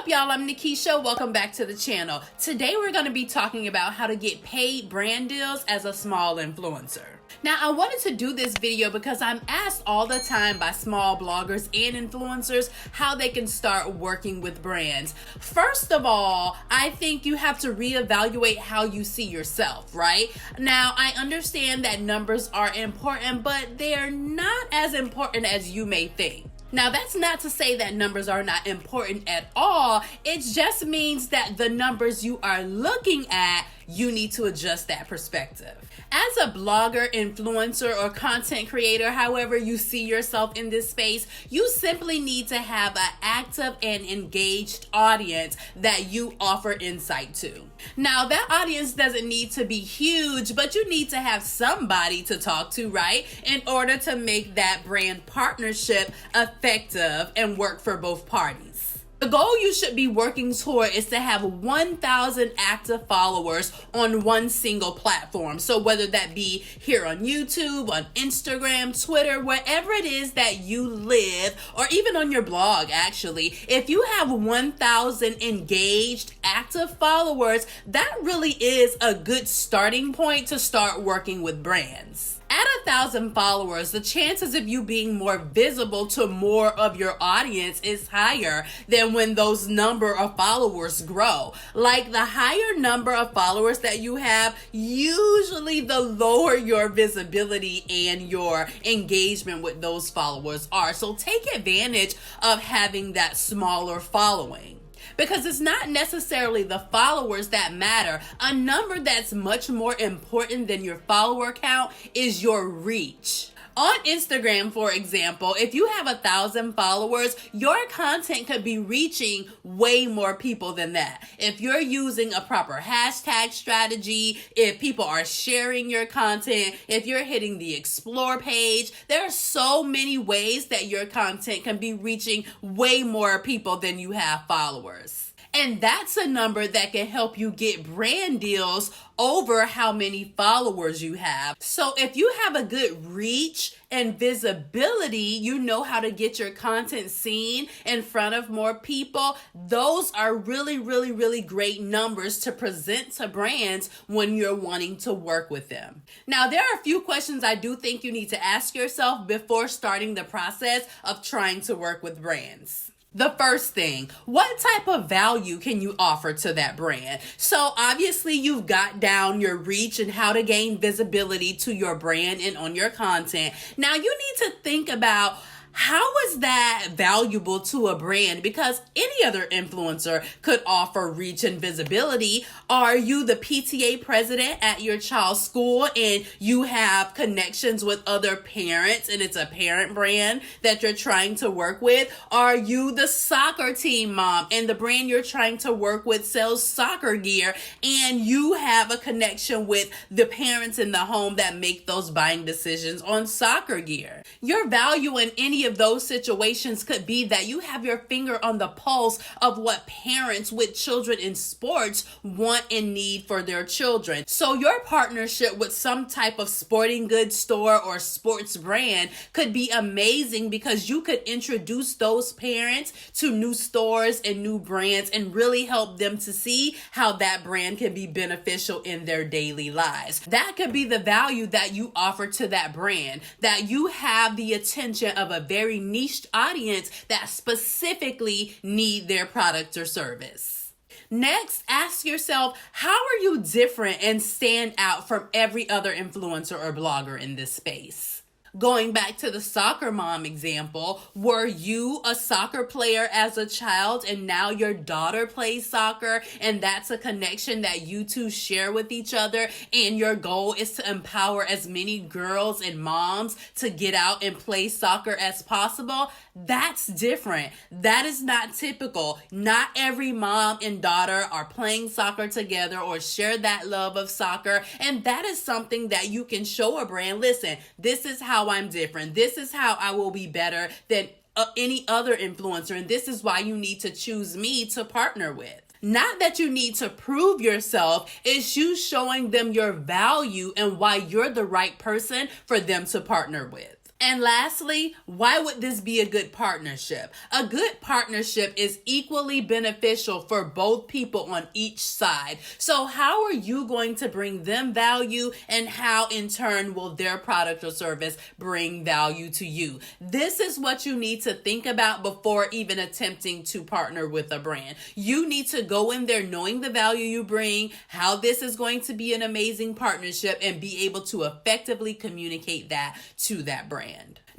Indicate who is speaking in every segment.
Speaker 1: up, y'all? I'm Nikisha. Welcome back to the channel. Today we're going to be talking about how to get paid brand deals as a small influencer. Now, I wanted to do this video because I'm asked all the time by small bloggers and influencers how they can start working with brands. First of all, I think you have to reevaluate how you see yourself, right? Now, I understand that numbers are important, but they're not as important as you may think. Now, that's not to say that numbers are not important at all. It just means that the numbers you are looking at, you need to adjust that perspective. As a blogger, influencer, or content creator, however you see yourself in this space, you simply need to have an active and engaged audience that you offer insight to. Now, that audience doesn't need to be huge, but you need to have somebody to talk to, right? In order to make that brand partnership effective and work for both parties. The goal you should be working toward is to have 1,000 active followers on one single platform. So whether that be here on YouTube, on Instagram, Twitter, wherever it is that you live, or even on your blog, actually, if you have 1,000 engaged active followers, that really is a good starting point to start working with brands. At 1,000 followers, the chances of you being more visible to more of your audience is higher than when those number of followers grow. Like, the higher number of followers that you have, usually the lower your visibility and your engagement with those followers are. So take advantage of having that smaller following. Because it's not necessarily the followers that matter. A number that's much more important than your follower count is your reach. On Instagram, for example, if you have 1,000 followers, your content could be reaching way more people than that. If you're using a proper hashtag strategy, if people are sharing your content, if you're hitting the explore page, there are so many ways that your content can be reaching way more people than you have followers. And that's a number that can help you get brand deals over how many followers you have. So if you have a good reach and visibility, you know how to get your content seen in front of more people. Those are really great numbers to present to brands when you're wanting to work with them. Now, there are a few questions I do think you need to ask yourself before starting the process of trying to work with brands. The first thing, what type of value can you offer to that brand? So obviously you've got down your reach and how to gain visibility to your brand and on your content. Now you need to think about, how is that valuable to a brand? Because any other influencer could offer reach and visibility. Are you the PTA president at your child's school and you have connections with other parents and it's a parent brand that you're trying to work with? Are you the soccer team mom and the brand you're trying to work with sells soccer gear and you have a connection with the parents in the home that make those buying decisions on soccer gear? Your value in any of those situations could be that you have your finger on the pulse of what parents with children in sports want and need for their children. So your partnership with some type of sporting goods store or sports brand could be amazing because you could introduce those parents to new stores and new brands and really help them to see how that brand can be beneficial in their daily lives. That could be the value that you offer to that brand, that you have the attention of a very niche audience that specifically need their product or service. Next, ask yourself, how are you different and stand out from every other influencer or blogger in this space? Going back to the soccer mom example, were you a soccer player as a child and now your daughter plays soccer and that's a connection that you two share with each other and your goal is to empower as many girls and moms to get out and play soccer as possible? That's different. That is not typical. Not every mom and daughter are playing soccer together or share that love of soccer, and that is something that you can show a brand. Listen, this is how I'm different. This is how I will be better than any other influencer, and this is why you need to choose me to partner with. Not that you need to prove yourself, it's you showing them your value and why you're the right person for them to partner with. And lastly, why would this be a good partnership? A good partnership is equally beneficial for both people on each side. So how are you going to bring them value, and how in turn will their product or service bring value to you? This is what you need to think about before even attempting to partner with a brand. You need to go in there knowing the value you bring, how this is going to be an amazing partnership, and be able to effectively communicate that to that brand.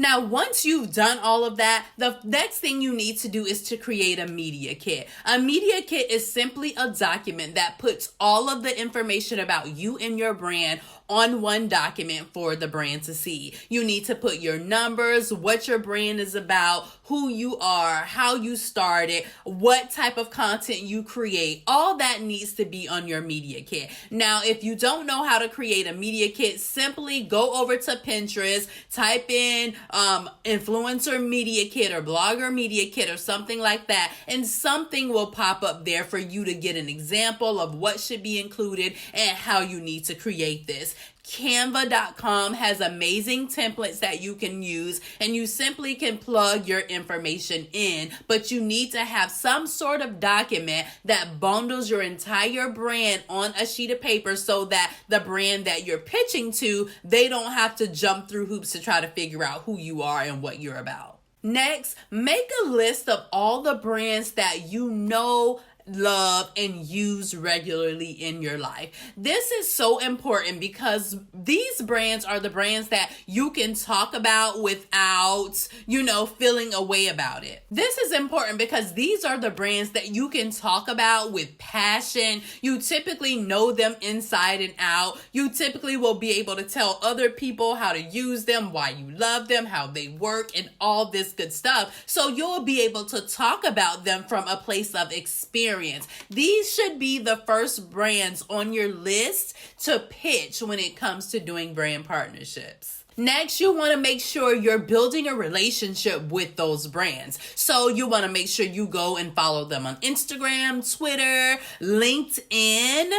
Speaker 1: Now, once you've done all of that, the next thing you need to do is to create a media kit. A media kit is simply a document that puts all of the information about you and your brand on one document for the brand to see. You need to put your numbers, what your brand is about, who you are, how you started, what type of content you create. All that needs to be on your media kit. Now, if you don't know how to create a media kit, simply go over to Pinterest, type in influencer media kit or blogger media kit or something like that, and something will pop up there for you to get an example of what should be included and how you need to create this. Canva.com has amazing templates that you can use, and you simply can plug your information in, but you need to have some sort of document that bundles your entire brand on a sheet of paper so that the brand that you're pitching to, they don't have to jump through hoops to try to figure out who you are and what you're about. Next, make a list of all the brands that you know, love, and use regularly in your life. This is so important because these brands are the brands that you can talk about without, feeling a way about it. This is important because these are the brands that you can talk about with passion. You typically know them inside and out. You typically will be able to tell other people how to use them, why you love them, how they work, and all this good stuff. So you'll be able to talk about them from a place of experience. These should be the first brands on your list to pitch when it comes to doing brand partnerships. Next, you want to make sure you're building a relationship with those brands. So you want to make sure you go and follow them on Instagram, Twitter, LinkedIn.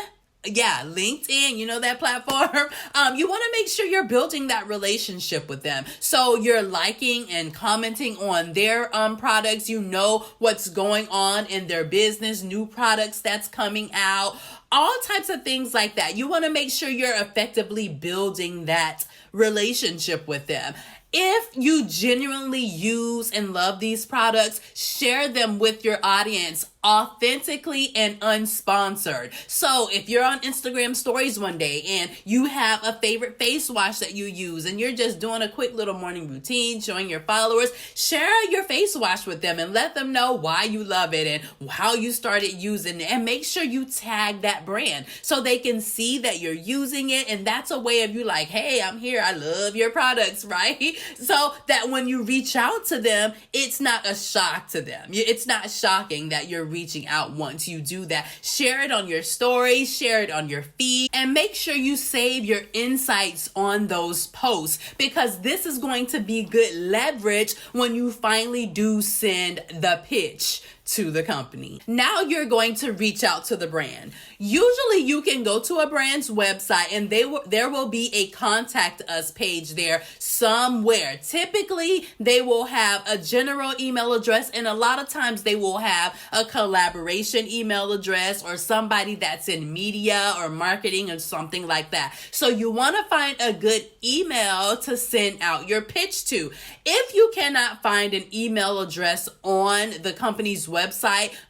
Speaker 1: Yeah, LinkedIn, that platform. You want to make sure you're building that relationship with them. So you're liking and commenting on their products. You know what's going on in their business, new products that's coming out, all types of things like that. You want to make sure you're effectively building that relationship with them. If you genuinely use and love these products, share them with your audience authentically and unsponsored. So if you're on Instagram stories one day and you have a favorite face wash that you use and you're just doing a quick little morning routine showing your followers, share your face wash with them and let them know why you love it and how you started using it, and make sure you tag that brand so they can see that you're using it. And that's a way of you like, hey, I'm here, I love your products, right? So that when you reach out to them, it's not a shock to them. It's not shocking that you're reaching out once you do that. Share it on your stories, share it on your feed, and make sure you save your insights on those posts, because this is going to be good leverage when you finally do send the pitch to the company. Now you're going to reach out to the brand. Usually you can go to a brand's website and there will be a contact us page there somewhere. Typically they will have a general email address, and a lot of times they will have a collaboration email address or somebody that's in media or marketing or something like that. So you want to find a good email to send out your pitch to. If you cannot find an email address on the company's website,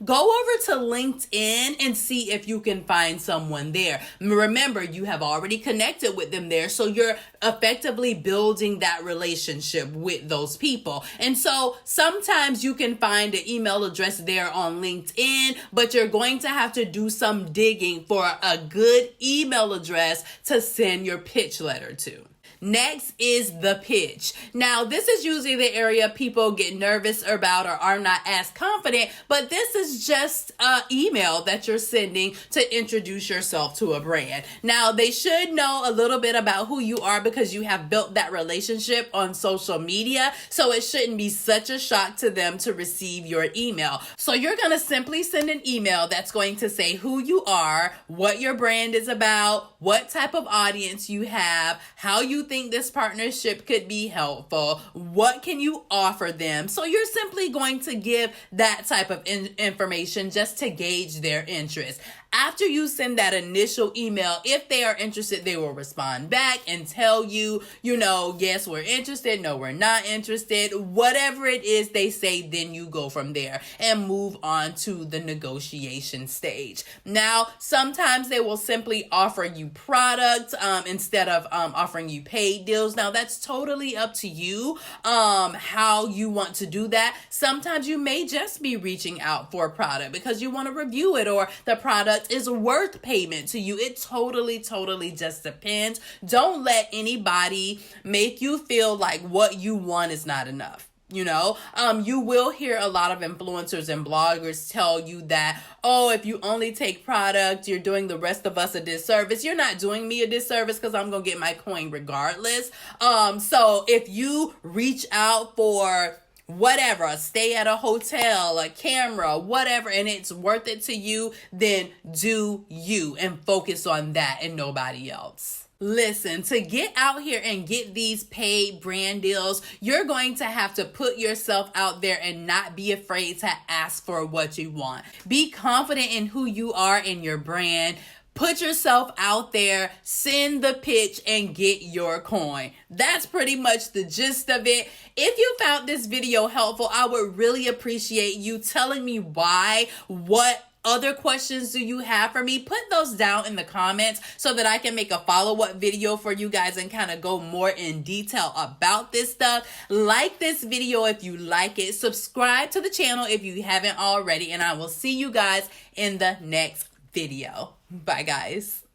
Speaker 1: go over to LinkedIn and see if you can find someone there. Remember, you have already connected with them there, so you're effectively building that relationship with those people. And so sometimes you can find an email address there on LinkedIn, but you're going to have to do some digging for a good email address to send your pitch letter to. Next is the pitch. Now, this is usually the area people get nervous about or are not as confident, but this is just an email that you're sending to introduce yourself to a brand. Now, they should know a little bit about who you are because you have built that relationship on social media, so it shouldn't be such a shock to them to receive your email. So you're going to simply send an email that's going to say who you are, what your brand is about, what type of audience you have, how you think this partnership could be helpful? What can you offer them? So you're simply going to give that type of information just to gauge their interest. After you send that initial email, if they are interested, they will respond back and tell you, yes, we're interested, no, we're not interested. Whatever it is they say, then you go from there and move on to the negotiation stage. Now, sometimes they will simply offer you products instead of offering you paid deals. Now, that's totally up to you how you want to do that. Sometimes you may just be reaching out for a product because you want to review it, or the product is worth payment to you. It totally just depends. Don't let anybody make you feel like what you want is not enough. You will hear a lot of influencers and bloggers tell you that, if you only take product, you're doing the rest of us a disservice. You're not doing me a disservice because I'm going to get my coin regardless. So if you reach out for whatever, stay at a hotel, a camera, whatever, and it's worth it to you, then do you and focus on that and nobody else. Listen, to get out here and get these paid brand deals, you're going to have to put yourself out there and not be afraid to ask for what you want. Be confident in who you are and your brand. Put yourself out there, send the pitch, and get your coin. That's pretty much the gist of it. If you found this video helpful, I would really appreciate you telling me why. What other questions do you have for me? Put those down in the comments so that I can make a follow-up video for you guys and kind of go more in detail about this stuff. Like this video if you like it. Subscribe to the channel if you haven't already, and I will see you guys in the next video. Bye, guys.